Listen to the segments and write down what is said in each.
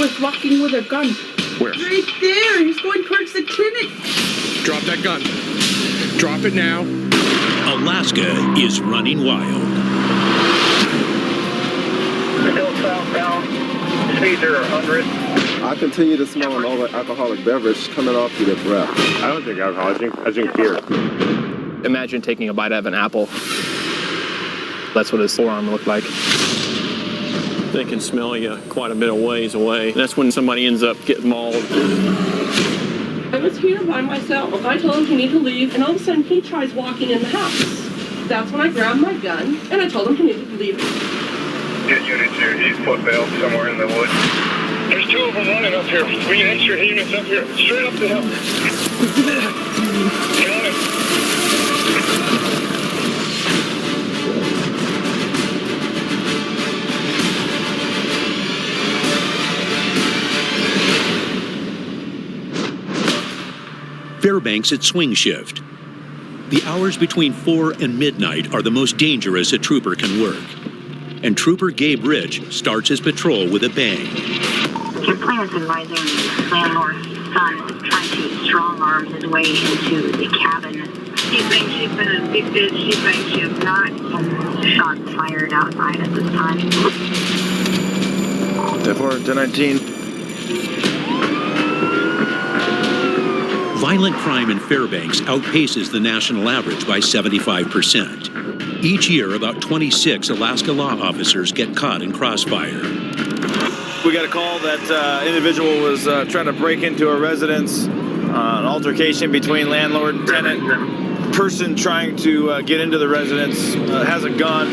was walking with a gun. Where? Right there. He's going towards the clinic. Drop that gun. Drop it now. Alaska is running wild. Still southbound. Speeds are 100. I continue to smell an alcoholic beverage coming off through their breath. I don't drink alcohol. I drink beer. Imagine taking a bite out of an apple. That's what his forearm looked like. They can smell you quite a bit of ways away. That's when somebody ends up getting mauled. I was here by myself. I told him he needed to leave, and all of a sudden he tries walking in the house. That's when I grabbed my gun, and I told him he needed to leave. Get unit 2. He's foot bailed somewhere in the woods. There's 2 of them running up here. We need extra units up here. Straight up the hill. Got it. Fairbanks at swing shift. The hours between 4 and midnight are the most dangerous a trooper can work. And Trooper Gabe Rich starts his patrol with a bang. Complainants advising the landlord's son is trying to strong-arm his way into the cabin. She's saying she's been evicted. She's saying she has not. Shots fired outside at this time. 10-4, 10-19. Violent crime in Fairbanks outpaces the national average by 75%. Each year, about 26 Alaska law officers get caught in crossfire. We got a call that individual was trying to break into a residence, an altercation between landlord and tenant. Person trying to get into the residence has a gun.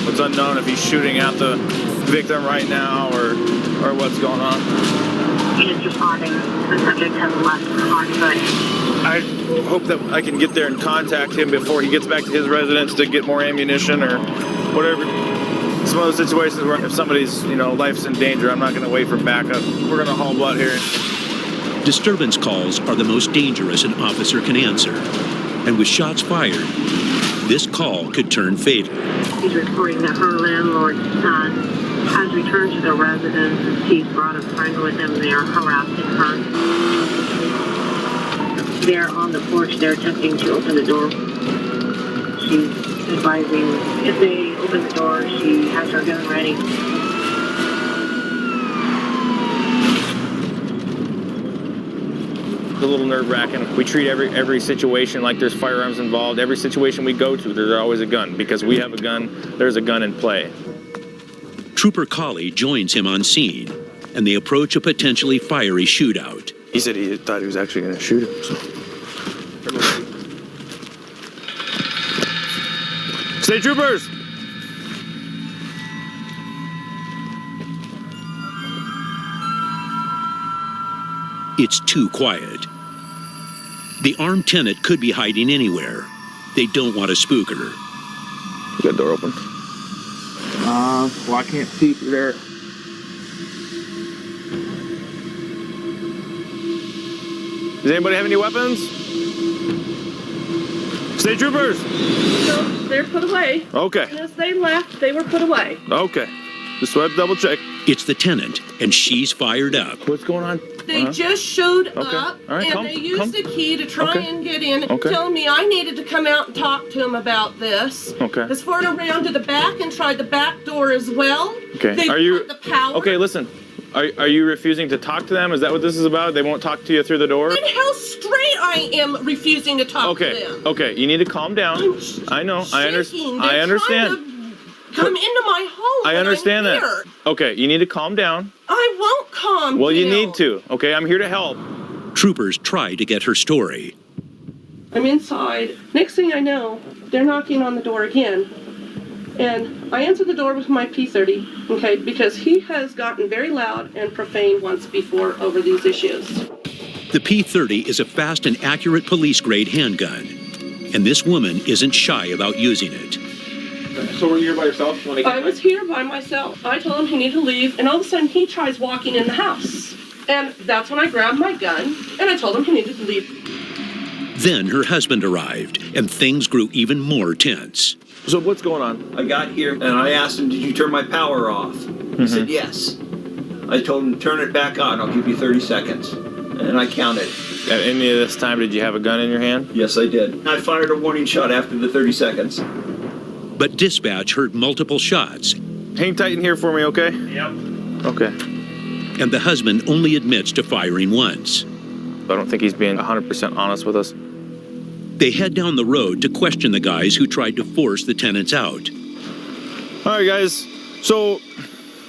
It's unknown if he's shooting at the victim right now or what's going on. He is responding. The subject has left on foot. I hope that I can get there and contact him before he gets back to his residence to get more ammunition or whatever. Some of those situations where if somebody's, life's in danger, I'm not going to wait for backup. We're going to haul butt here. Disturbance calls are the most dangerous an officer can answer. And with shots fired, this call could turn fatal. He's reporting that her landlord's son has returned to the residence. He's brought a friend with him. They are harassing her. They're on the porch. They're attempting to open the door. She's advising if they open the door, she has her gun ready. It's a little nerve-wracking. We treat every situation like there's firearms involved. Every situation we go to, there's always a gun. Because we have a gun, there's a gun in play. Trooper Colley joins him on scene, and they approach a potentially fiery shootout. He said he thought he was actually going to shoot him. So. State troopers! It's too quiet. The armed tenant could be hiding anywhere. They don't want to spook her. You got the door open? Well, I can't see through there. Does anybody have any weapons? State troopers! No, they're put away. Okay. And as they left, they were put away. Okay. Just want to double check. It's the tenant, and she's fired up. What's going on? They just showed Okay. up, All right, and they used a key to try Okay. and get in, Okay. telling me I needed to come out and talk to him about this. Okay. Has forward around to the back and tried the back door as well. Okay. They Are you cut the power. Okay, listen. Are you refusing to talk to them? Is that what this is about? They won't talk to you through the door? And how straight I am refusing to talk to them. Okay, you need to calm down. I know. I Shaking. They're understand. trying to come into my home. I when understand I'm that. here. Okay, you need to calm down. I won't calm Well, you down. need to. Okay, I'm here to help. Troopers try to get her story. I'm inside. Next thing I know, they're knocking on the door again. And I answer the door with my P30, okay, because he has gotten very loud and profane once before over these issues. The P30 is a fast and accurate police-grade handgun. And this woman isn't shy about using it. So were you here by yourself? I was here by myself. I told him he needed to leave, and all of a sudden he tries walking in the house. And that's when I grabbed my gun, and I told him he needed to leave. Then her husband arrived, and things grew even more tense. So what's going on? I got here and I asked him, did you turn my power off? He said, yes. I told him, turn it back on. I'll give you 30 seconds. And I counted. At any of this time, did you have a gun in your hand? Yes, I did. I fired a warning shot after the 30 seconds. But dispatch heard multiple shots. Hang tight in here for me, okay? Yep. Okay. And the husband only admits to firing once. I don't think he's being 100% honest with us. They head down the road to question the guys who tried to force the tenants out. All right, guys. So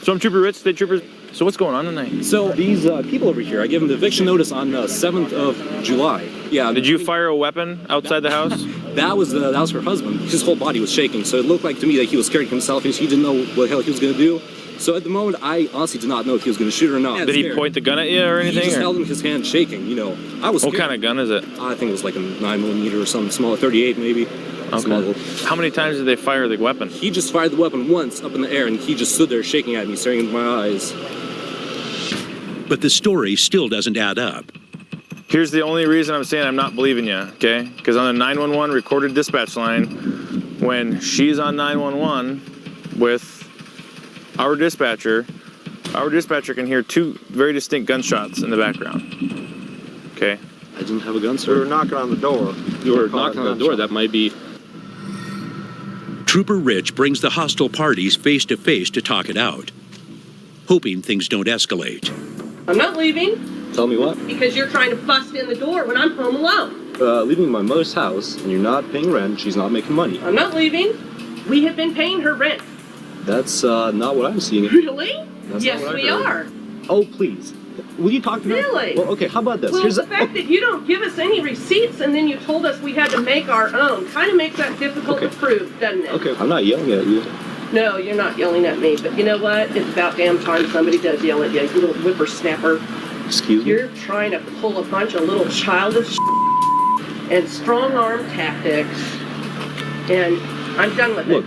I'm Trooper Rich, State Troopers. So what's going on tonight? So these people over here, I gave them the eviction notice on 7th of July. Yeah. Did you fire a weapon outside the house? That was her husband. His whole body was shaking, so it looked like to me that he was scaring himself and he didn't know what the hell he was going to do. So at the moment, I honestly did not know if he was going to shoot or not. Did he point the gun at you or anything? He just held in his hand shaking, you know. I was What scared. kind of gun is it? I think it was like a 9mm or something smaller, 38 maybe. Okay. How many times did they fire the weapon? He just fired the weapon once up in the air and he just stood there shaking at me, staring into my eyes. But the story still doesn't add up. Here's the only reason I'm saying I'm not believing you, okay? Because on the 911 recorded dispatch line, when she's on 911 with our dispatcher can hear two very distinct gunshots in the background. Okay? I didn't have a gun, sir. We were knocking on the door. You were knocking on the door. That might be... Trooper Rich brings the hostile parties face to face to talk it out, hoping things don't escalate. I'm not leaving. Tell me what? Because you're trying to bust in the door when I'm home alone. Leaving my mother's house and you're not paying rent, she's not making money. I'm not leaving. We have been paying her rent. That's not what I'm seeing. Really? That's yes, not what I we heard. are. Oh, please. Will you talk to me? Really? Well, okay, how about this? Well, the fact that you don't give us any receipts and then you told us we had to make our own kind of makes that difficult to prove, doesn't it? Okay, I'm not yelling at you. No, you're not yelling at me, but you know what? It's about damn time somebody does yell at you, you little whippersnapper. Excuse me? You're trying to pull a bunch of little childish and strong-arm tactics, and I'm done with it.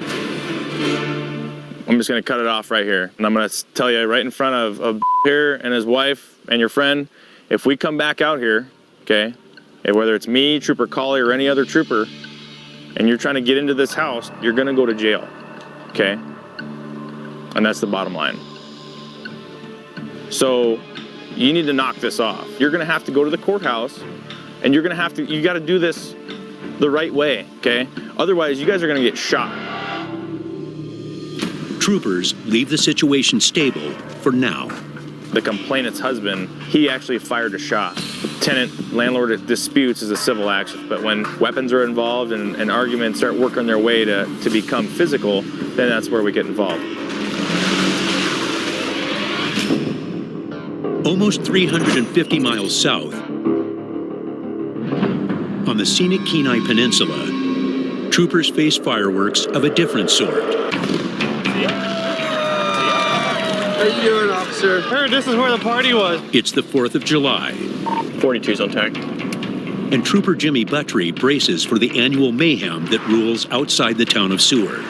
I'm just going to cut it off right here. And I'm going to tell you right in front of here and his wife and your friend, if we come back out here, okay, and whether it's me, Trooper Colley, or any other trooper, and you're trying to get into this house, you're going to go to jail, okay? And that's the bottom line. So you need to knock this off. You're going to have to go to the courthouse, and you're going to have to, you got to do this the right way, okay? Otherwise, you guys are going to get shot. Troopers leave the situation stable for now. The complainant's husband, he actually fired a shot. Tenant-landlord disputes is a civil action, but when weapons are involved and arguments start working their way to become physical, then that's where we get involved. Almost 350 miles south, on the scenic Kenai Peninsula, troopers face fireworks of a different sort. How you doing, officer? Heard this is where the party was. It's the 4th of July. 42's on tag. And Trooper Jimmy Buttry braces for the annual mayhem that rules outside the town of Seward.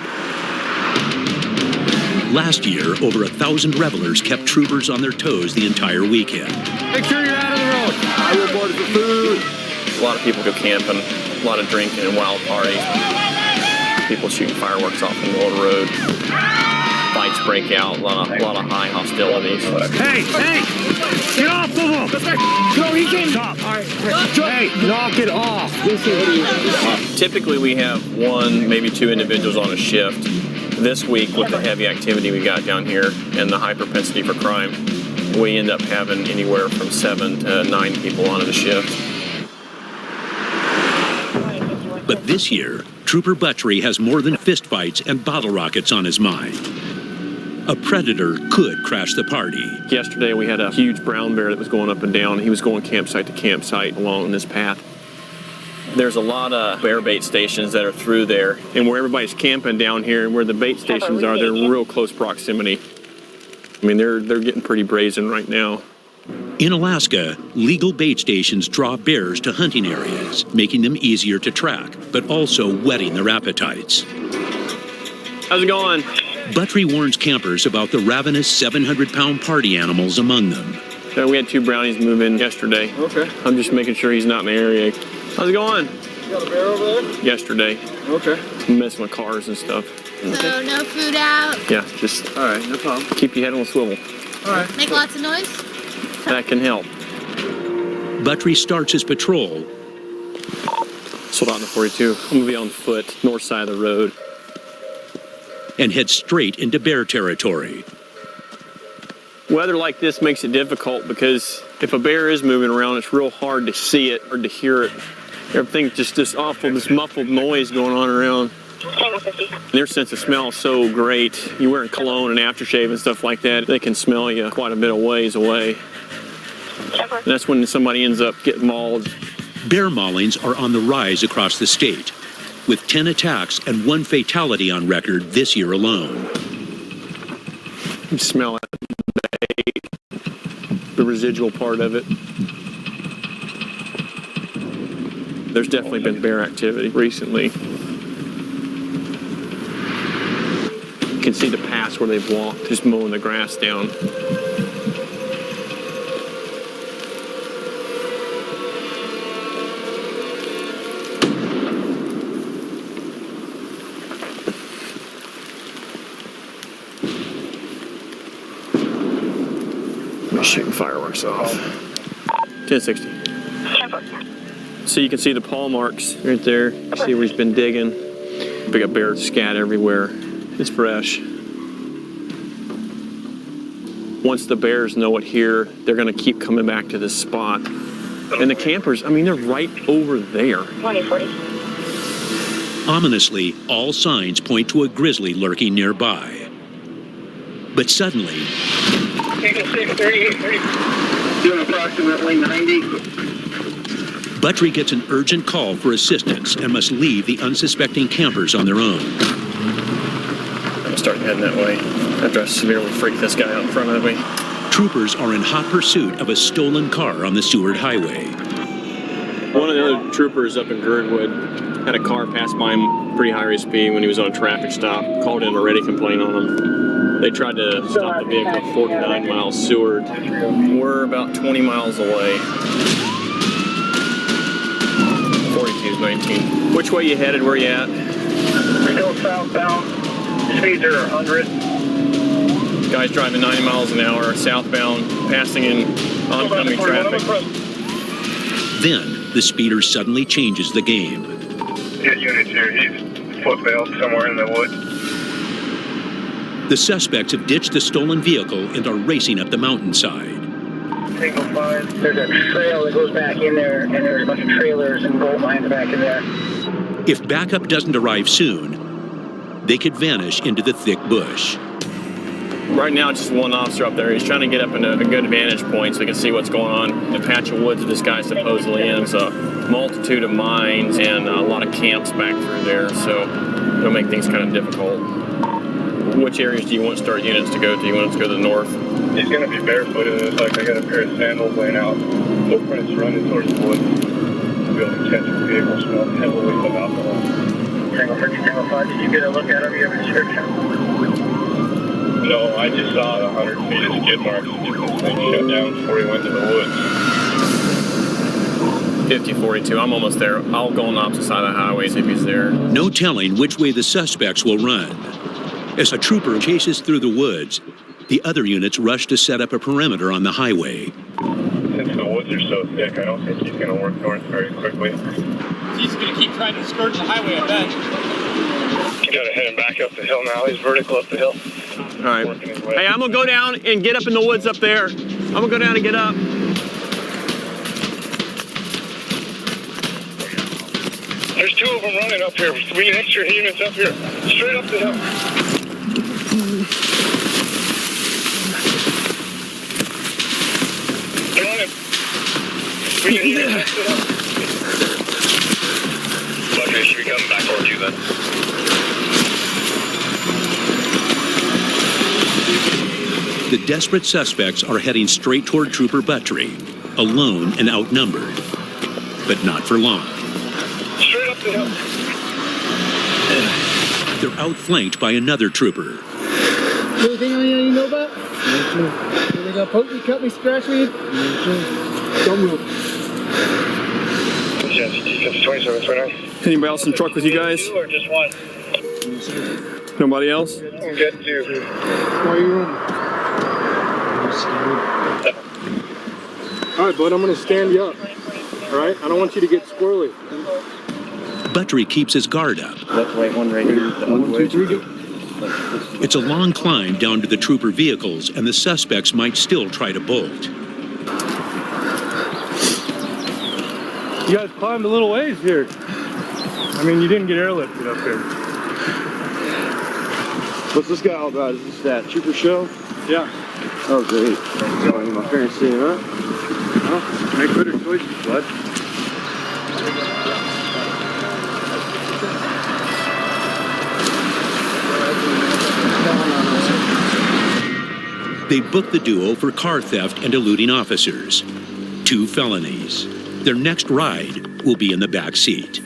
Last year, over 1,000 revelers kept troopers on their toes the entire weekend. Make sure you're out of the road. I reported for food. A lot of people go camping, a lot of drinking and wild parties. People shooting fireworks off in the middle of the road. Fights break out, a lot of high hostilities. Hey! Get off of him! Go, he can stop. All right. Hey, knock it off. Typically we have one, maybe two individuals on a shift. This week, with the heavy activity we got down here and the high propensity for crime, we end up having anywhere from 7 to 9 people on a shift. But this year, Trooper Buttry has more than fistfights and bottle rockets on his mind. A predator could crash the party. Yesterday we had a huge brown bear that was going up and down. He was going campsite to campsite along this path. There's a lot of bear bait stations that are through there. And where everybody's camping down here and where the bait stations are, they're in real close proximity. I mean, they're getting pretty brazen right now. In Alaska, legal bait stations draw bears to hunting areas, making them easier to track, but also whetting their appetites. How's it going? Buttry warns campers about the ravenous 700-pound party animals among them. We had 2 brownies move in yesterday. Okay. I'm just making sure he's not in the area. How's it going? Got a bear over there? yesterday. Okay. Messing with cars and stuff. So no food out. Yeah, just all right, no problem. Keep your head on a swivel. All right. Make lots of noise. That can help. Buttrey starts his patrol. Sold out in the 42. I'm gonna be on foot, north side of the road. And heads straight into bear territory. Weather like this makes it difficult because if a bear is moving around, it's real hard to see it or to hear it. Everything's just this awful, this muffled noise going on around. Their sense of smell is so great. You're wearing cologne and aftershave and stuff like that, they can smell you quite a bit of ways away. And that's when somebody ends up getting mauled. Bear maulings are on the rise across the state, with 10 attacks and 1 fatality on record this year alone. You smell it, the residual part of it. There's definitely been bear activity recently. You can see the paths where they've walked, just mowing the grass down. Shooting fireworks off. 1060. So you can see the paw marks right there. See where he's been digging. We got bear scat everywhere. It's fresh. Once the bears know it here, they're gonna keep coming back to this spot. And the campers, I mean, they're right over there. 2040. Ominously, all signs point to a grizzly lurking nearby. But suddenly, You can see 38, doing approximately 90. Buttrey gets an urgent call for assistance and must leave the unsuspecting campers on their own. I'm gonna start heading that way after I severely freaked this guy out in front of me. Troopers are in hot pursuit of a stolen car on the Seward Highway. One of the other troopers up in Girdwood had a car pass by him pretty high rate speed when he was on a traffic stop. Called in a ready complaint on him. They tried to stop the vehicle at 49 miles Seward. We're about 20 miles away. 42's 19. Which way you headed? Where you at? We're going southbound. Speeds are 100. Guy's driving 90 miles an hour southbound, passing in oncoming traffic. Then, the speeder suddenly changes the game. Hit units here. He's foot bailed somewhere in the woods. The suspects have ditched the stolen vehicle and are racing up the mountainside. Single 5. There's a trail that goes back in there, and there's a bunch of trailers and gold mines back in there. If backup doesn't arrive soon, they could vanish into the thick bush. Right now, it's just one officer up there. He's trying to get up in a good vantage point so he can see what's going on. The patch of woods that this guy's supposedly in is a multitude of mines and a lot of camps back through there, so it'll make things kind of difficult. Which areas do you want start units to go to? You want us to go to the north? He's going to be barefooted. It looks like I got a pair of sandals laying out. Footprints running towards the woods. I'll be able to catch the vehicle smelling heavily of alcohol. Tango 5, did you get a look at him? You have a description? No, I just saw 100 feet of skid marks. This thing shut down before he went to the woods. 5042. I'm almost there. I'll go on the opposite side of the highway, see if he's there. No telling which way the suspects will run. As a trooper chases through the woods, the other units rush to set up a perimeter on the highway. Since the woods are so thick, I don't think he's going to work north very quickly. He's going to keep trying to scourge the highway, I bet. You got to head him back up the hill now. He's vertical up the hill. All right. Hey, I'm going to go down and get up in the woods up there. I'm going to go down and get up. There's 2 of them running up here. 3 extra units up here. Straight up the hill. They're on him. 3 units up the hill. Okay, should we come back towards you then? The desperate suspects are heading straight toward Trooper Buttrey, alone and outnumbered. But not for long. Straight up the hill. They're outflanked by another trooper. Anything you know about? They got poke me, cut me, scratch me? Don't move. Yes, 2729. Anybody else in the truck with you guys? Or just one? Nobody else? Get two. Why are you running? All right, bud, I'm going to stand you up. All right? I don't want you to get squirrely. Buttery keeps his guard up. Left, right, one right here. 1, 2, 3, go. It's a long climb down to the trooper vehicles, and the suspects might still try to bolt. You guys climbed a little ways here. I mean, you didn't get airlifted up here. What's this guy all about? Is this that trooper show? Yeah. Oh, great. My parents see him, huh? Well, make better choices, bud. They booked the duo for car theft and eluding officers. 2 felonies. Their next ride will be in the back seat.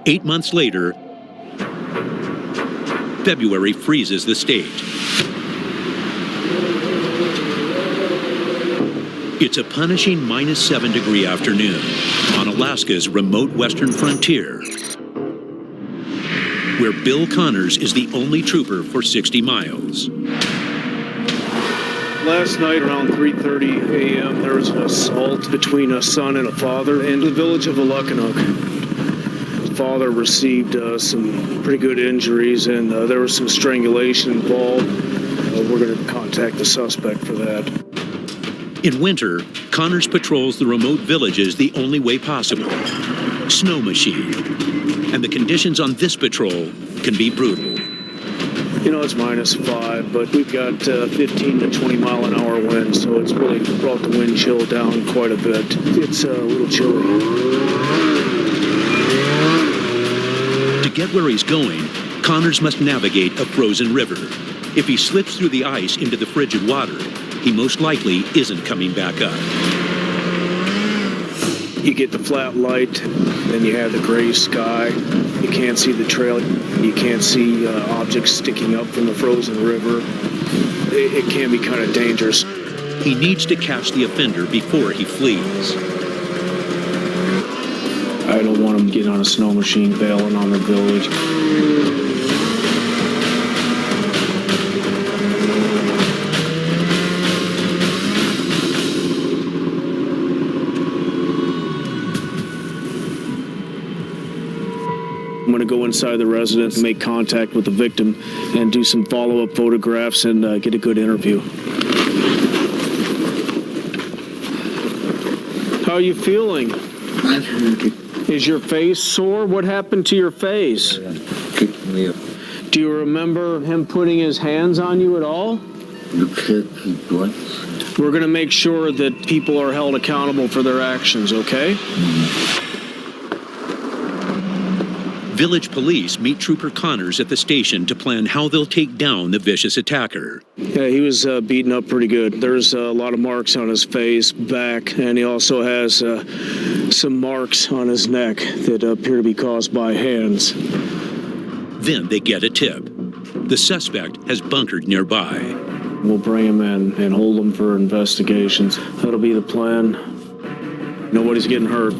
Eight months later, February freezes the state. It's a punishing -7-degree afternoon on Alaska's remote western frontier, where Bill Connors is the only trooper for 60 miles. Last night around 3:30 a.m. there was an assault between a son and a father in the village of Alukkanuk. The father received some pretty good injuries, and there was some strangulation involved. We're going to contact the suspect for that. In winter, Connors patrols the remote villages the only way possible. Snow machine. And the conditions on this patrol can be brutal. You know, it's -5, but we've got 15 to 20 mile an hour winds, so it's really brought the wind chill down quite a bit. It's a little chilly. To get where he's going, Connors must navigate a frozen river. If he slips through the ice into the frigid water, he most likely isn't coming back up. You get the flat light, then you have the gray sky. You can't see the trail. You can't see objects sticking up from the frozen river. It can be kind of dangerous. He needs to catch the offender before he flees. I don't want them getting on a snow machine bailing on the village. I'm going to go inside the residence, make contact with the victim, and do some follow-up photographs and get a good interview. How are you feeling? Is your face sore? What happened to your face? Do you remember him putting his hands on you at all? We're going to make sure that people are held accountable for their actions, okay? Village police meet Trooper Connors at the station to plan how they'll take down the vicious attacker. Yeah, he was beaten up pretty good. There's a lot of marks on his face, back, and he also has some marks on his neck that appear to be caused by hands. Then they get a tip. The suspect has bunkered nearby. We'll bring him in and hold him for investigations. That'll be the plan. Nobody's getting hurt.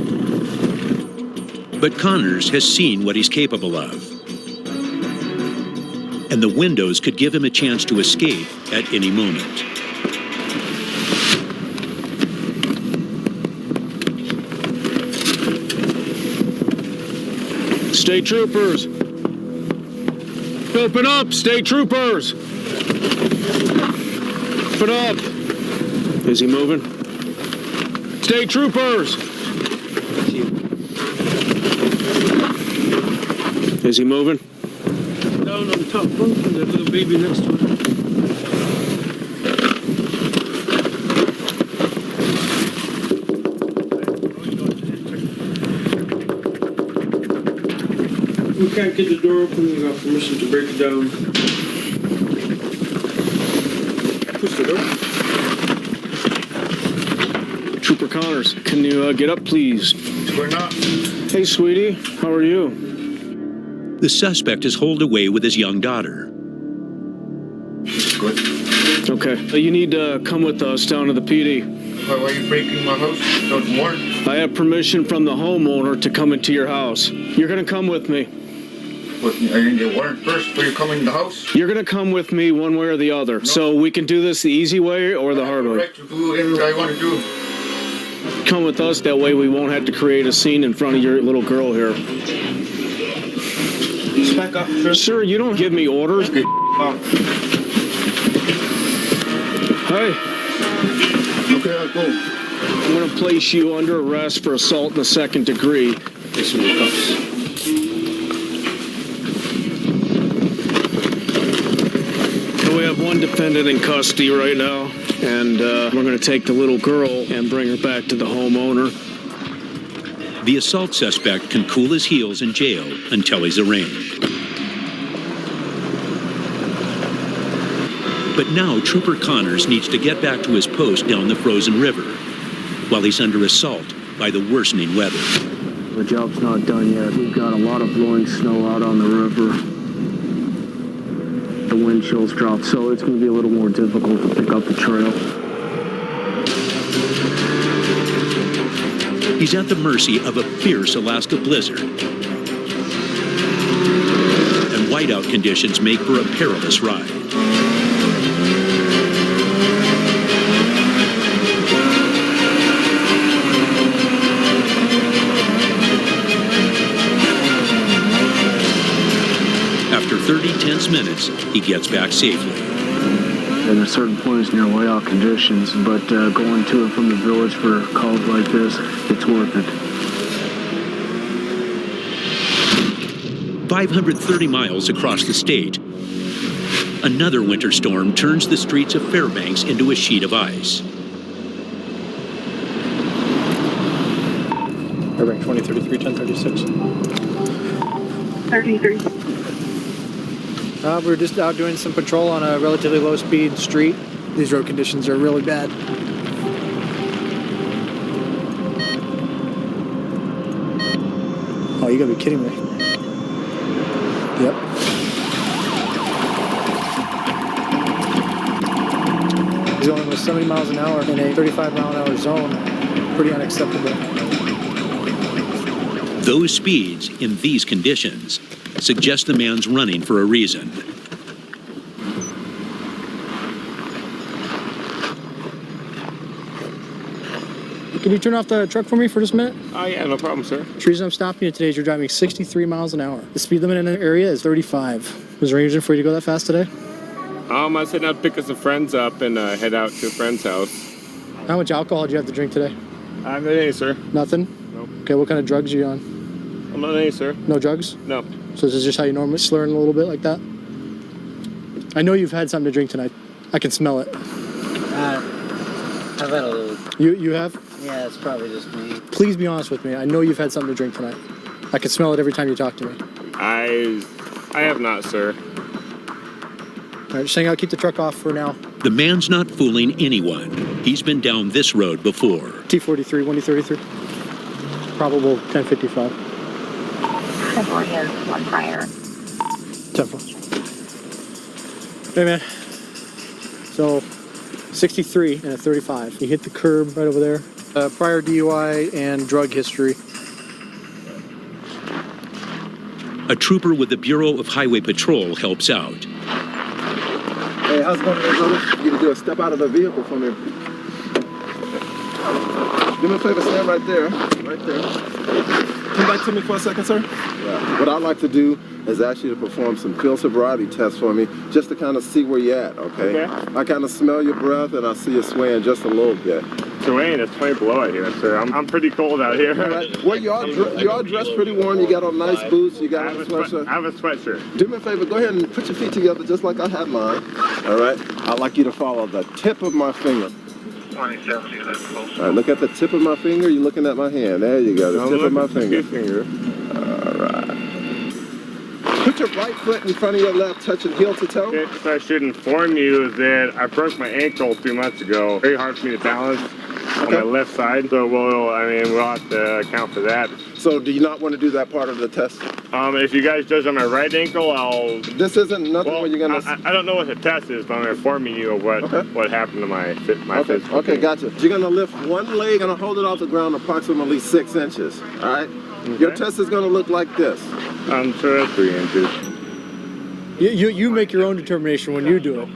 But Connors has seen what he's capable of. And the windows could give him a chance to escape at any moment. State troopers! Open up, state troopers! Open up! Is he moving? State troopers! Is he moving? Down on the top bunk with that little baby next to him. We can't get the door open. We got permission to break it down. Push the door. Trooper Connors, can you get up, please? We're not. Hey, sweetie, how are you? The suspect is holed away with his young daughter. Okay. You need to come with us down to the PD. Why are you breaking my house? Don't work. I have permission from the homeowner to come into your house. You're gonna come with me. What, are you going to get warrant first before you come in the house? You're gonna come with me one way or the other. No. So we can do this the easy way or the hard way. Right to do anything I want to do. Come with us, that way we won't have to create a scene in front of your little girl here. Back up, sir. Sir, you don't give me orders. Okay. Hey. Okay, I'll go. I'm gonna place you under arrest for assault in the 2nd degree. Take some more cups. We have one defendant in custody right now, and we're going to take the little girl and bring her back to the homeowner. The assault suspect can cool his heels in jail until he's arraigned. But now Trooper Connors needs to get back to his post down the frozen river while he's under assault by the worsening weather. The job's not done yet. We've got a lot of blowing snow out on the river. The wind chill's dropped, so it's going to be a little more difficult to pick up the trail. He's at the mercy of a fierce Alaska blizzard. And whiteout conditions make for a perilous ride. After 30 tense minutes, he gets back safely. And there's certain points near whiteout conditions, but going to and from the village for calls like this, it's worth it. 530 miles across the state, another winter storm turns the streets of Fairbanks into a sheet of ice. Fairbanks 2033, 1036. 33. We're just out doing some patrol on a relatively low-speed street. These road conditions are really bad. Oh, you gotta be kidding me. Yep. He's going with 70 miles an hour in a 35-mile-an-hour zone. Pretty unacceptable. Those speeds in these conditions suggest the man's running for a reason. Can you turn off the truck for me for just a minute? Oh, yeah, no problem, sir. The reason I'm stopping you today is you're driving 63 miles an hour. The speed limit in the area is 35. Was there any reason for you to go that fast today? I was heading out to pick us some friends up and head out to a friend's house. How much alcohol did you have to drink today? I'm not any, sir. Nothing? Nope. Okay, what kind of drugs are you on? I'm not any, sir. No drugs? No. So this is just how you normally slurring a little bit like that? I know you've had something to drink tonight. I can smell it. I've had a little. You have? Yeah, it's probably just me. Please be honest with me. I know you've had something to drink tonight. I can smell it every time you talk to me. I have not, sir. All right, just hang out, keep the truck off for now. The man's not fooling anyone. He's been down this road before. T43, 1D33. Probable 1055. 10-4 is one prior. 10-4. Hey, man. So, 63 and a 35. You hit the curb right over there. Prior DUI and drug history. A trooper with the Bureau of Highway Patrol helps out. Hey, how's it going, brother? You need to do a step out of the vehicle for me. Do me a favor, stand right there. Right there. Come back to me for a second, sir. Yeah. What I'd like to do is ask you to perform some field sobriety tests for me, just to kind of see where you're at, okay? I kind of smell your breath and I see you swaying just a little bit. Swaying, it's 20 below out here, sir. I'm pretty cold out here. Right. Well, you are dressed pretty warm. You got on nice boots. You got on a sweatshirt. I have a sweatshirt. Do me a favor. Go ahead and put your feet together just like I have mine. All right? I'd like you to follow the tip of my finger. 2070, that's close. All right, look at the tip of my finger. You're looking at my hand. There you go, the tip of my finger. All right. Put your right foot in front of your left, touching heel to toe. Okay, so I should inform you that I broke my ankle 3 months ago. Very hard for me to balance. on my left side. So we'll have to account for that. So do you not want to do that part of the test? If you guys judge on my right ankle, This isn't nothing where you're gonna. I don't know what the test is, but I'm informing you of what happened to my physical. Okay, gotcha. You're gonna lift one leg and hold it off the ground approximately 6 inches. All right. Your test is gonna look like this. I'm sure that's 3 inches. You make your own determination when you do it.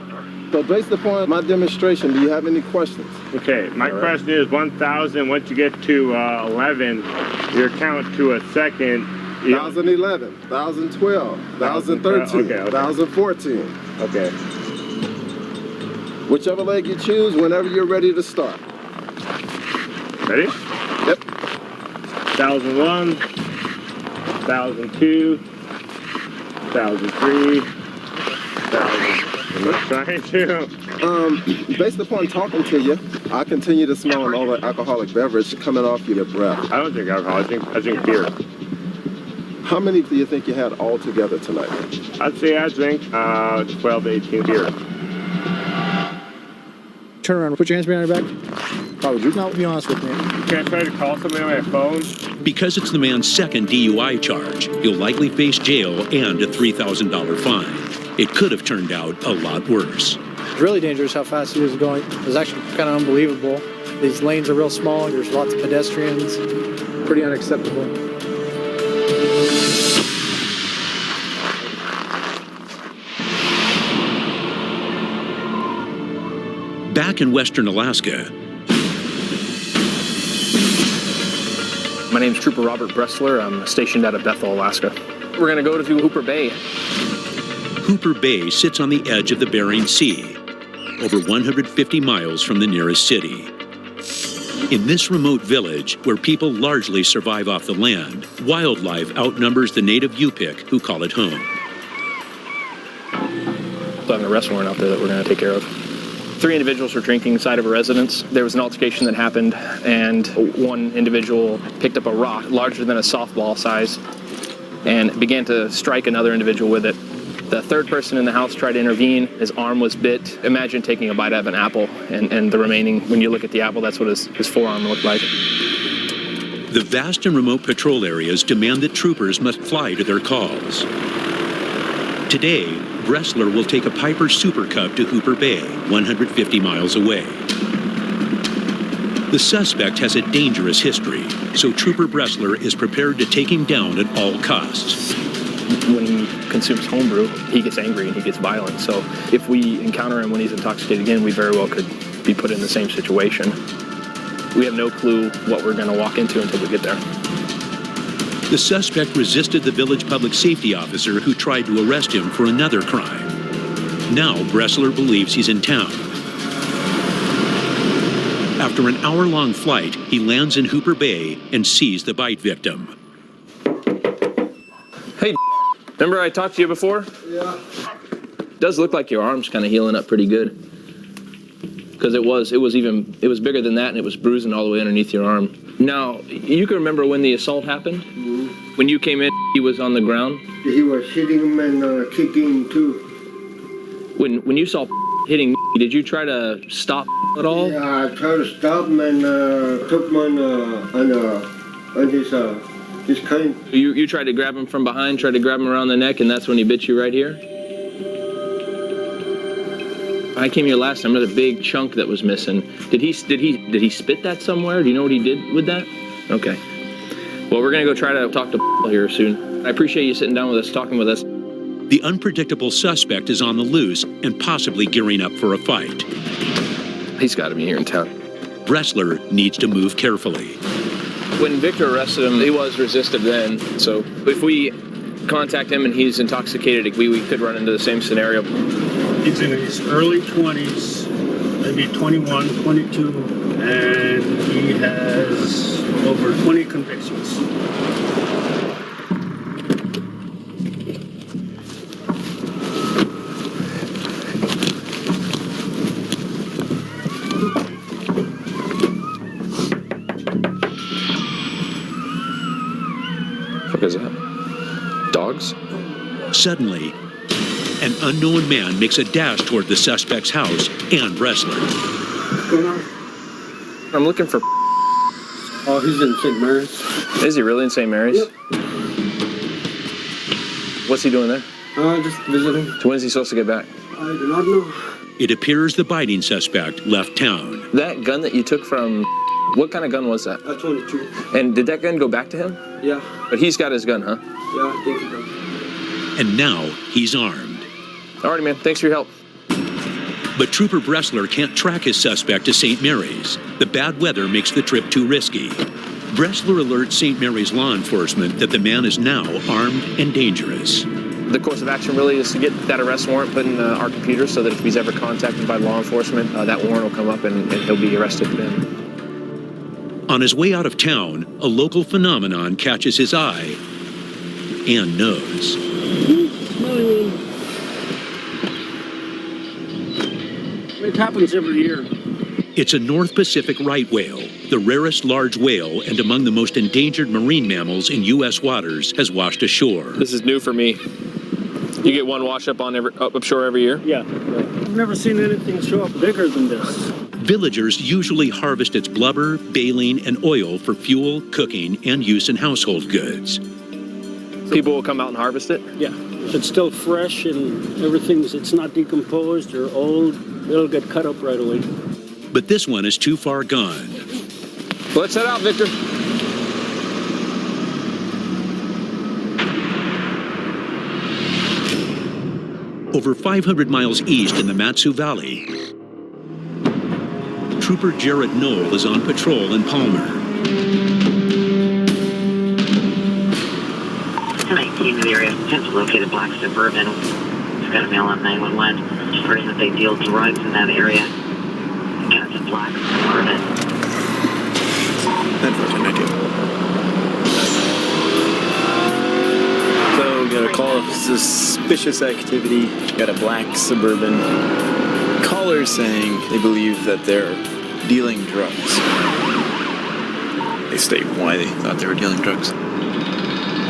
So based upon my demonstration, do you have any questions? Okay, my question is 1,000. Once you get to 11, your count to a second. 1,011, 1,012, 1,013, 1,014. Okay. Whichever leg you choose, whenever you're ready to start. Ready? Yep. 1,001, 1,002, 1,003, 1,000. Based upon talking to you, I continue to smell an alcoholic beverage coming off your breath. I don't drink alcohol. I drink beer. How many do you think you had all together tonight? I'd say I drink 12 to 18 beer. Turn around, put your hands behind your back. Probably do not be honest with me. Can I try to call somebody on my phone? Because it's the man's second DUI charge, he'll likely face jail and a $3,000 fine. It could have turned out a lot worse. It's really dangerous how fast he was going. It was actually kind of unbelievable. These lanes are real small. There's lots of pedestrians. Pretty unacceptable. Back in western Alaska, my name's Trooper Robert Bressler. I'm stationed out of Bethel, Alaska. We're going to go to Hooper Bay. Hooper Bay sits on the edge of the Bering Sea, over 150 miles from the nearest city. In this remote village, where people largely survive off the land, wildlife outnumbers the native Yupik who call it home. We have an arrest warrant out there that we're going to take care of. 3 individuals were drinking inside of a residence. There was an altercation that happened, and one individual picked up a rock larger than a softball size and began to strike another individual with it. The third person in the house tried to intervene. His arm was bit. Imagine taking a bite out of an apple, and the remaining, when you look at the apple, that's what his forearm looked like. The vast and remote patrol areas demand that troopers must fly to their calls. Today, Bressler will take a Piper Super Cub to Hooper Bay, 150 miles away. The suspect has a dangerous history, so Trooper Bressler is prepared to take him down at all costs. When he consumes homebrew, he gets angry and he gets violent. So if we encounter him when he's intoxicated again, we very well could be put in the same situation. We have no clue what we're going to walk into until we get there. The suspect resisted the village public safety officer who tried to arrest him for another crime. Now Bressler believes he's in town. After an hour-long flight, he lands in Hooper Bay and sees the bite victim. Hey, remember I talked to you before? Yeah. It does look like your arm's kind of healing up pretty good. Because it was bigger than that, and it was bruising all the way underneath your arm. Now, you can remember when the assault happened? Mm-hmm. When you came in, he was on the ground? He was hitting him and kicking too. When you saw hitting, did you try to stop at all? Yeah, I tried to stop him and took him on his cane. You tried to grab him from behind, tried to grab him around the neck, and that's when he bit you right here? I came here last time, another big chunk that was missing. Did he spit that somewhere? Do you know what he did with that? Okay. Well, we're gonna go try to talk to here soon. I appreciate you sitting down with us, talking with us. The unpredictable suspect is on the loose and possibly gearing up for a fight. He's got to be here in town. Bressler needs to move carefully. When Victor arrested him, he was resistive then. So if we contact him and he's intoxicated, we could run into the same scenario. He's in his early 20s, maybe 21, 22, and he has over 20 convictions. What is that? Dogs? Suddenly, an unknown man makes a dash toward the suspect's house and Bressler. What's going on? I'm looking for... Oh, he's in St. Mary's. Is he really in St. Mary's? Yep. What's he doing there? Just visiting. So when's he supposed to get back? I do not know. It appears the biting suspect left town. That gun that you took from... What kind of gun was that? 22. And did that gun go back to him? Yeah. But he's got his gun, huh? Yeah, I think he does. And now he's armed. Alrighty, man. Thanks for your help. But Trooper Bressler can't track his suspect to St. Mary's. The bad weather makes the trip too risky. Bressler alerts St. Mary's law enforcement that the man is now armed and dangerous. The course of action really is to get that arrest warrant put in our computer so that if he's ever contacted by law enforcement, that warrant will come up and he'll be arrested then. On his way out of town, a local phenomenon catches his eye and nose. It happens every year. It's a North Pacific right whale, the rarest large whale and among the most endangered marine mammals in U.S. waters, has washed ashore. This is new for me. You get one wash up up shore every year? Yeah. I've never seen anything show up bigger than this. Villagers usually harvest its blubber, baleen, and oil for fuel, cooking, and use in household goods. People will come out and harvest it? Yeah. If it's still fresh and it's not decomposed or old, it'll get cut up right away. But this one is too far gone. Let's head out, Victor. Over 500 miles east in the Matsu Valley, Trooper Jared Knoll is on patrol in Palmer. 1019 in the area, potentially located black Suburban. It's got a mail on 911. Reporting that they deal drugs in that area. Again, it's a black Suburban. 1019. So we got a call of suspicious activity. Got a black Suburban. Callers saying they believe that they're dealing drugs. They state why they thought they were dealing drugs.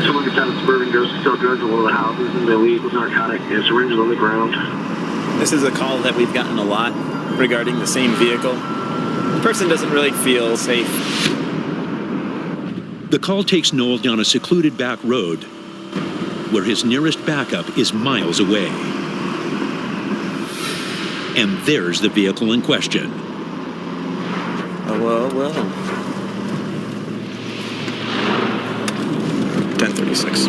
Someone gets out of Suburban, goes to sell drugs at one of the houses, and they leave with narcotic and syringes on the ground. This is a call that we've gotten a lot regarding the same vehicle. The person doesn't really feel safe. The call takes Knoll down a secluded back road where his nearest backup is miles away. And there's the vehicle in question. Oh, well. 1036.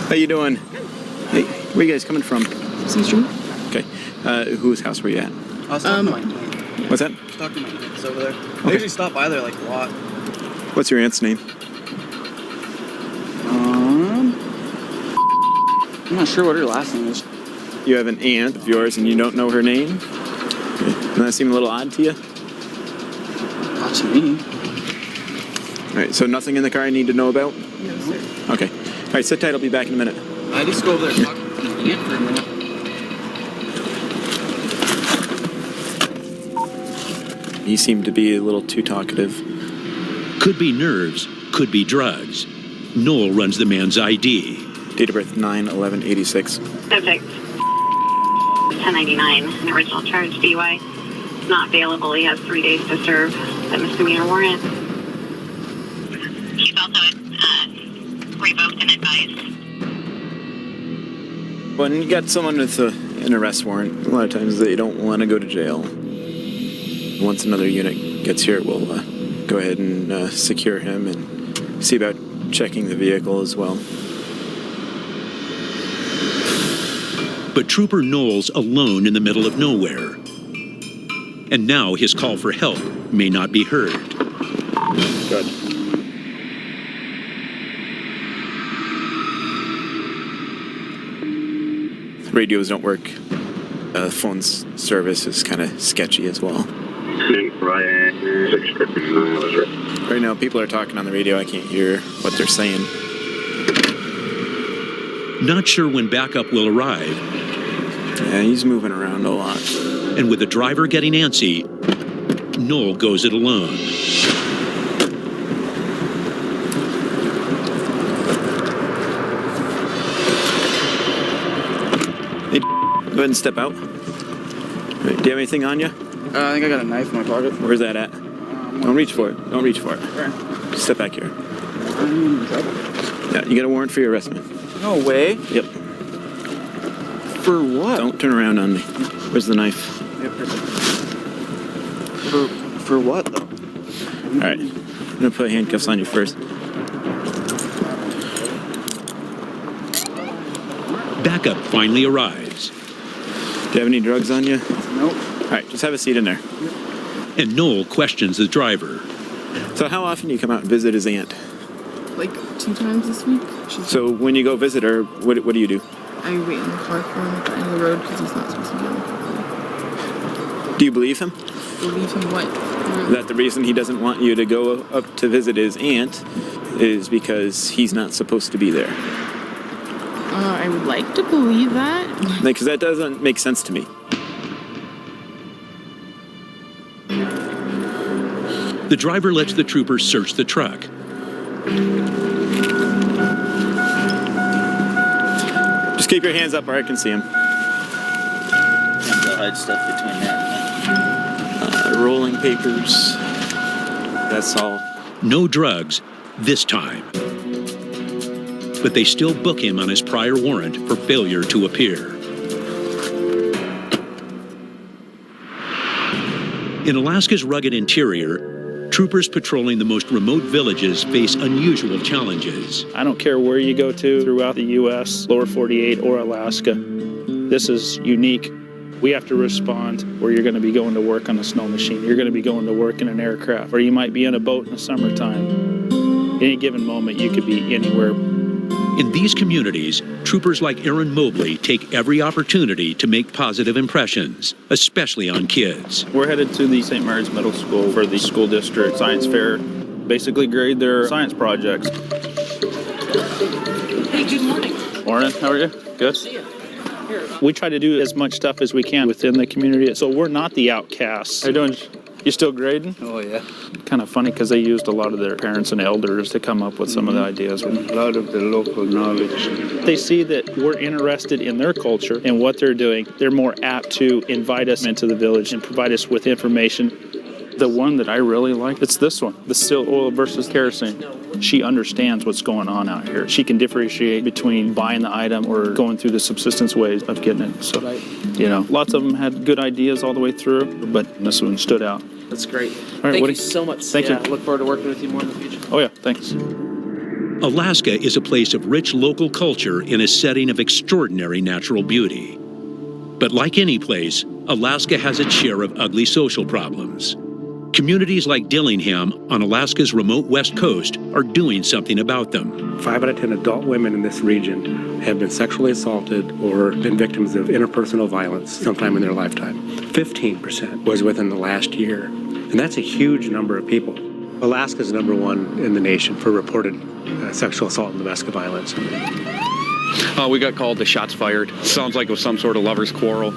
How you doing? Hey, where you guys coming from? Central. Okay. Whose house were you at? I was talking to my aunt. What's that? Talking to my aunt over there. Okay. They usually stop by there like a lot. What's your aunt's name? I'm not sure what her last name is. You have an aunt of yours and you don't know her name? Okay. Doesn't that seem a little odd to you? Not to me. All right, so nothing in the car I need to know about? No, sir. Okay. All right, sit tight. I'll be back in a minute. I just go over there and talk to my aunt for a minute. He seemed to be a little too talkative. Could be nerves, could be drugs. Knoll runs the man's ID. Date of birth 9/11/86. Subject 1099, an original charge DUI. Not available. He has 3 days to serve a misdemeanor warrant. He's also revoked and advised. When you got someone with an arrest warrant, a lot of times they don't want to go to jail. Once another unit gets here, we'll go ahead and secure him and see about checking the vehicle as well. But Trooper Knoll's alone in the middle of nowhere. And now his call for help may not be heard. Good. Radios don't work. Phone service is kind of sketchy as well. Right now, people are talking on the radio. I can't hear what they're saying. Not sure when backup will arrive. Yeah, he's moving around a lot. And with the driver getting antsy, Noel goes it alone. Hey, go ahead and step out. Do you have anything on you? I think I got a knife in my pocket. Where's that at? Don't reach for it. Don't reach for it. Right. Step back here. I'm in trouble. Yeah, you got a warrant for your arrest, man. No way. Yep. For what? Don't turn around on me. Where's the knife? Yep. For what, though? All right. I'm gonna put handcuffs on you first. Backup finally arrives. Do you have any drugs on you? Nope. All right, just have a seat in there. And Noel questions the driver. So how often do you come out and visit his aunt? Like 2 times this week. So when you go visit her, what do you do? I wait in the car for him at the end of the road because he's not supposed to be on the car. Do you believe him? Believe him what? That the reason he doesn't want you to go up to visit his aunt is because he's not supposed to be there. I would like to believe that. Because that doesn't make sense to me. The driver lets the troopers search the truck. Just keep your hands up where I can see him. Can't go hide stuff between that. Rolling papers. That's all. No drugs this time. But they still book him on his prior warrant for failure to appear. In Alaska's rugged interior, troopers patrolling the most remote villages face unusual challenges. I don't care where you go to throughout the U.S., lower 48, or Alaska. This is unique. We have to respond where you're going to be going to work on a snow machine. You're going to be going to work in an aircraft, or you might be in a boat in the summertime. Any given moment, you could be anywhere. In these communities, troopers like Aaron Mobley take every opportunity to make positive impressions, especially on kids. We're headed to the St. Mary's Middle School for the school district science fair. Basically grade their science projects. Hey, good morning. Morning, how are you? Good? See ya. We try to do as much stuff as we can within the community, so we're not the outcasts. How you doing? You still grading? Oh, yeah. Kind of funny because they used a lot of their parents and elders to come up with some of the ideas. A lot of the local knowledge. They see that we're interested in their culture and what they're doing. They're more apt to invite us into the village and provide us with information. The one that I really like, it's this one, the still oil versus kerosene. She understands what's going on out here. She can differentiate between buying the item or going through the subsistence ways of getting it. So, you know, lots of them had good ideas all the way through, but this one stood out. That's great. All right, Thank you so much. Thank you. I look forward to working with you more in the future. Oh, yeah, thanks. Alaska is a place of rich local culture in a setting of extraordinary natural beauty. But like any place, Alaska has its share of ugly social problems. Communities like Dillingham on Alaska's remote west coast are doing something about them. 5 out of 10 adult women in this region have been sexually assaulted or been victims of interpersonal violence sometime in their lifetime. 15% was within the last year. And that's a huge number of people. Alaska's #1 in the nation for reported sexual assault and domestic violence. We got called to shots fired. Sounds like it was some sort of lover's quarrel.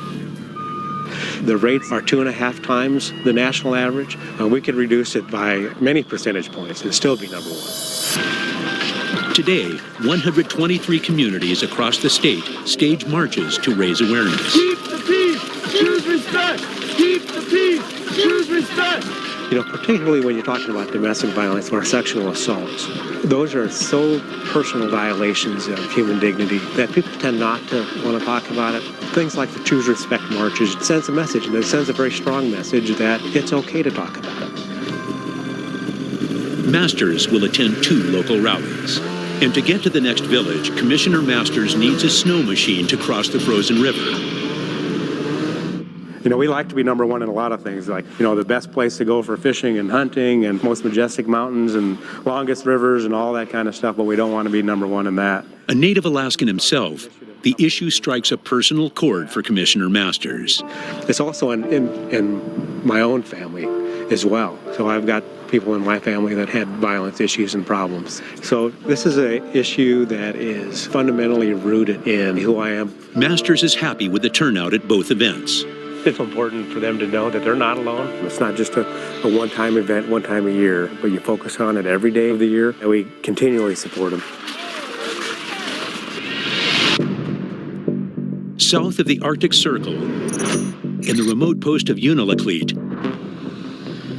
The rates are 2.5 times the national average. We could reduce it by many percentage points and still be #1. Today, 123 communities across the state stage marches to raise awareness. Keep the peace, choose respect. Keep the peace, choose respect. You know, particularly when you're talking about domestic violence or sexual assaults, those are so personal violations of human dignity that people tend not to want to talk about it. Things like the Choose Respect marches sends a message, and it sends a very strong message that it's okay to talk about it. Masters will attend 2 local rallies. And to get to the next village, Commissioner Masters needs a snow machine to cross the frozen river. You know, we like to be #1 in a lot of things, like, you know, the best place to go for fishing and hunting and most majestic mountains and longest rivers and all that kind of stuff, but we don't want to be #1 in that. A native Alaskan himself, the issue strikes a personal chord for Commissioner Masters. It's also in my own family as well. So I've got people in my family that had violence issues and problems. So this is an issue that is fundamentally rooted in who I am. Masters is happy with the turnout at both events. It's important for them to know that they're not alone. It's not just a one-time event, one time a year, but you focus on it every day of the year, and we continually support them. South of the Arctic Circle, in the remote post of Unalakleet,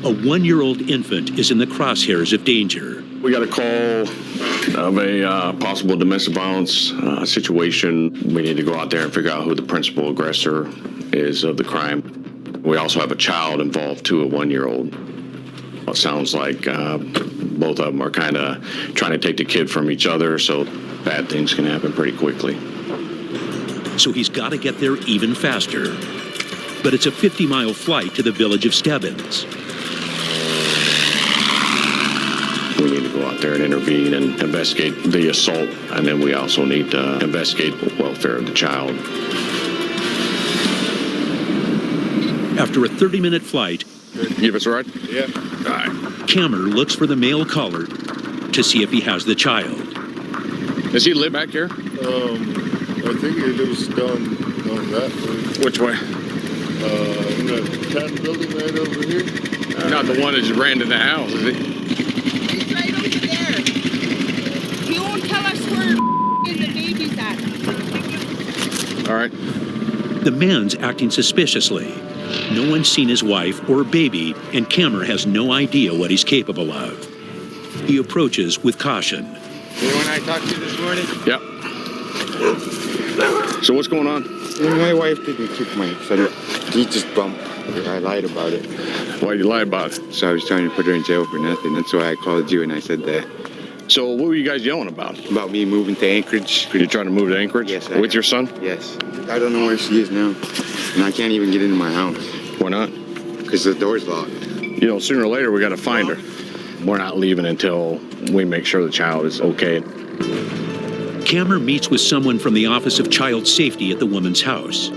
a 1-year-old infant is in the crosshairs of danger. We got a call of a possible domestic violence situation. We need to go out there and figure out who the principal aggressor is of the crime. We also have a child involved too, a 1-year-old. It sounds like both of them are kind of trying to take the kid from each other, so bad things can happen pretty quickly. So he's got to get there even faster. But it's a 50-mile flight to the village of Stebbins. We need to go out there and intervene and investigate the assault, and then we also need to investigate the welfare of the child. After a 30-minute flight, give us a ride? Yeah. All right. Camera looks for the male caller to see if he has the child. Does he live back here? I think he lives down that way. Which way? In the tan building right over here. Not the one that just ran to the house, is he? He's right over there. He won't tell us where the baby's at. All right. The man's acting suspiciously. No one's seen his wife or baby, and Cameron has no idea what he's capable of. He approaches with caution. The one I talked to this morning? Yep. So what's going on? My wife didn't kick my son. He just bumped. I lied about it. Why'd you lie about it? So I was trying to put her in jail for nothing. That's why I called you and I said that. So what were you guys yelling about? About me moving to Anchorage. You're trying to move to Anchorage? Yes. With your son? Yes. I don't know where she is now. And I can't even get into my house. Why not? Because the door's locked. You know, sooner or later we got to find her. We're not leaving until we make sure the child is okay. Cameron meets with someone from the Office of Child Safety at the woman's house.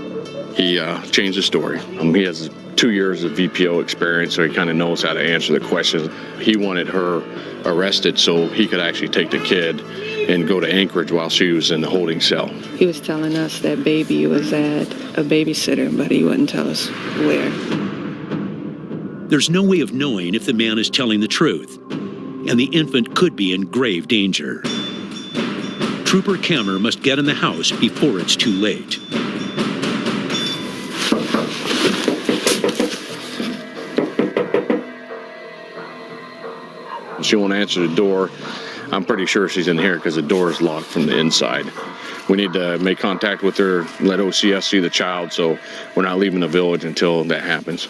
He changed his story. He has 2 years of VPO experience, so he kind of knows how to answer the questions. He wanted her arrested so he could actually take the kid and go to Anchorage while she was in the holding cell. He was telling us that baby was at a babysitter, but he wouldn't tell us where. There's no way of knowing if the man is telling the truth, and the infant could be in grave danger. Trooper Cameron must get in the house before it's too late. She won't answer the door. I'm pretty sure she's in here because the door is locked from the inside. We need to make contact with her, let OCS see the child, so we're not leaving the village until that happens.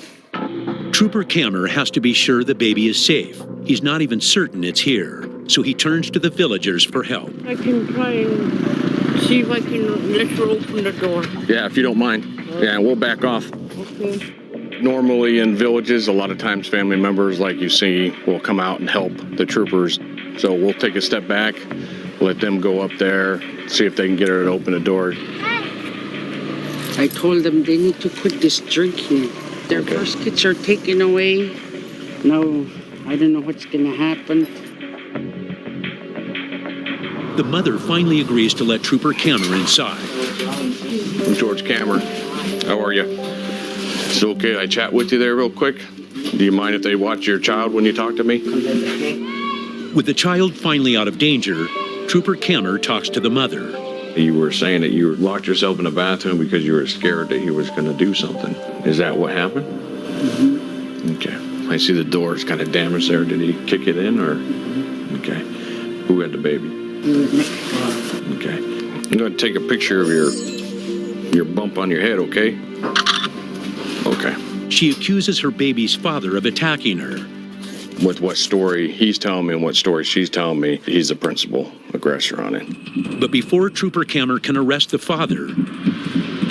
Trooper Cameron has to be sure the baby is safe. He's not even certain it's here, so he turns to the villagers for help. I can try and see if I can let her open the door. Yeah, if you don't mind. Yeah, we'll back off. Okay. Normally in villages, a lot of times family members, like you see, will come out and help the troopers. So we'll take a step back, let them go up there, see if they can get her to open the door. I told them they need to quit this drinking. Their first kids are taken away. Now, I don't know what's going to happen. The mother finally agrees to let Trooper Cameron inside. I'm George Cameron. How are you? Is it okay I chat with you there real quick? Do you mind if they watch your child when you talk to me? With the child finally out of danger, Trooper Cameron talks to the mother. You were saying that you locked yourself in the bathroom because you were scared that he was going to do something. Is that what happened? Mm-hmm. Okay. I see the door is kind of damaged there. Did he kick it in or? Okay. Who had the baby? Okay. I'm going to take a picture of your bump on your head, okay? Okay. She accuses her baby's father of attacking her. With what story he's telling me and what story she's telling me, he's the principal aggressor on it. But before Trooper Cameron can arrest the father,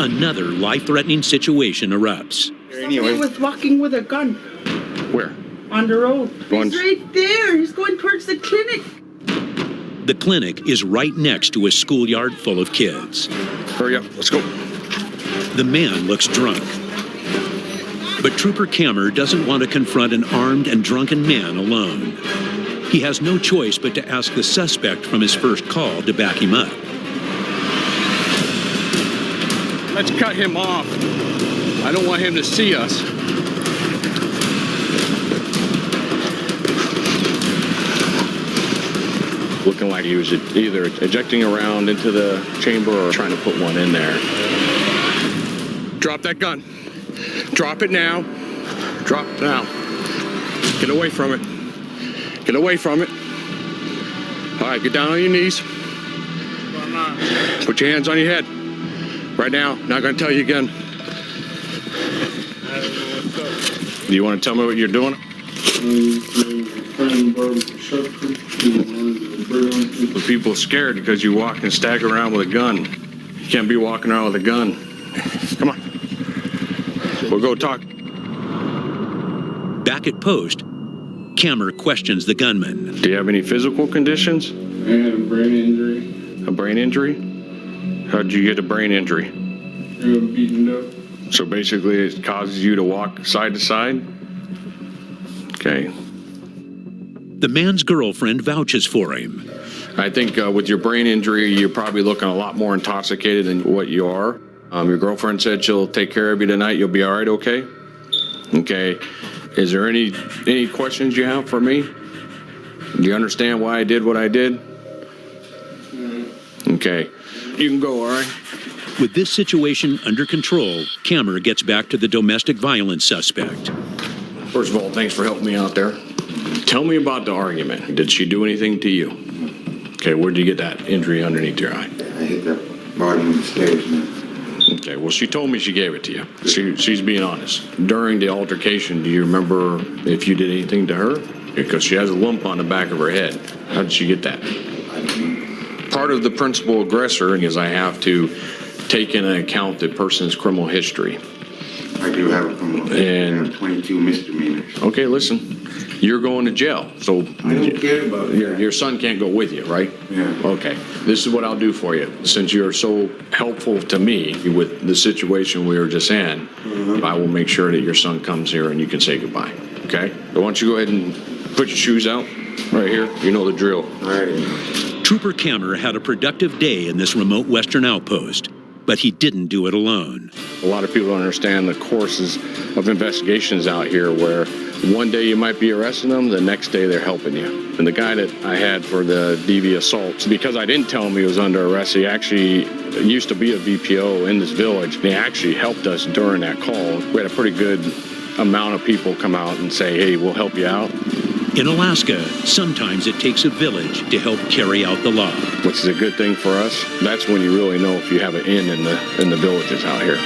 another life-threatening situation erupts. Somebody was walking with a gun. Where? On the road. Going... He's right there. He's going towards the clinic. The clinic is right next to a schoolyard full of kids. Hurry up, let's go. The man looks drunk. But Trooper Kammer doesn't want to confront an armed and drunken man alone. He has no choice but to ask the suspect from his first call to back him up. Let's cut him off. I don't want him to see us. Looking like he was either ejecting around into the chamber or trying to put one in there. Drop that gun. Drop it now. Drop it now. Get away from it. Get away from it. All right, get down on your knees. Put your hands on your head. Right now, not gonna tell you again. Do you want to tell me what you're doing? The people are scared because you walk and stagger around with a gun. You can't be walking around with a gun. Come on. We'll go talk. Back at post, Kammer questions the gunman. Do you have any physical conditions? I had a brain injury. A brain injury? How'd you get a brain injury? I got beaten up. So basically it causes you to walk side to side? Okay. The man's girlfriend vouches for him. I think with your brain injury, you're probably looking a lot more intoxicated than what you are. Your girlfriend said she'll take care of you tonight. You'll be all right, okay? Okay. Is there any questions you have for me? Do you understand why I did what I did? Okay. You can go, all right? With this situation under control, Kammer gets back to the domestic violence suspect. First of all, thanks for helping me out there. Tell me about the argument. Did she do anything to you? Okay, where'd you get that injury underneath your eye? I hit the bottom of the stairs, man. Okay, well, she told me she gave it to you. She's being honest. During the altercation, do you remember if you did anything to her? Because she has a lump on the back of her head. How did she get that? Part of the principal aggressor is I have to take into account the person's criminal history. I do have a criminal history. I have 22 misdemeanors. Okay, listen. You're going to jail, so I don't care about it. Your son can't go with you, right? Yeah. Okay. This is what I'll do for you. Since you're so helpful to me with the situation we were just in, I will make sure that your son comes here and you can say goodbye. Okay? So why don't you go ahead and put your shoes out right here? You know the drill. All right. Trooper Kammer had a productive day in this remote western outpost, but he didn't do it alone. A lot of people don't understand the courses of investigations out here where one day you might be arresting them, the next day they're helping you. And the guy that I had for the DV assaults, because I didn't tell him he was under arrest, he actually used to be a VPO in this village. And he actually helped us during that call. We had a pretty good amount of people come out and say, hey, we'll help you out. In Alaska, sometimes it takes a village to help carry out the law. Which is a good thing for us. That's when you really know if you have an in the villages out here.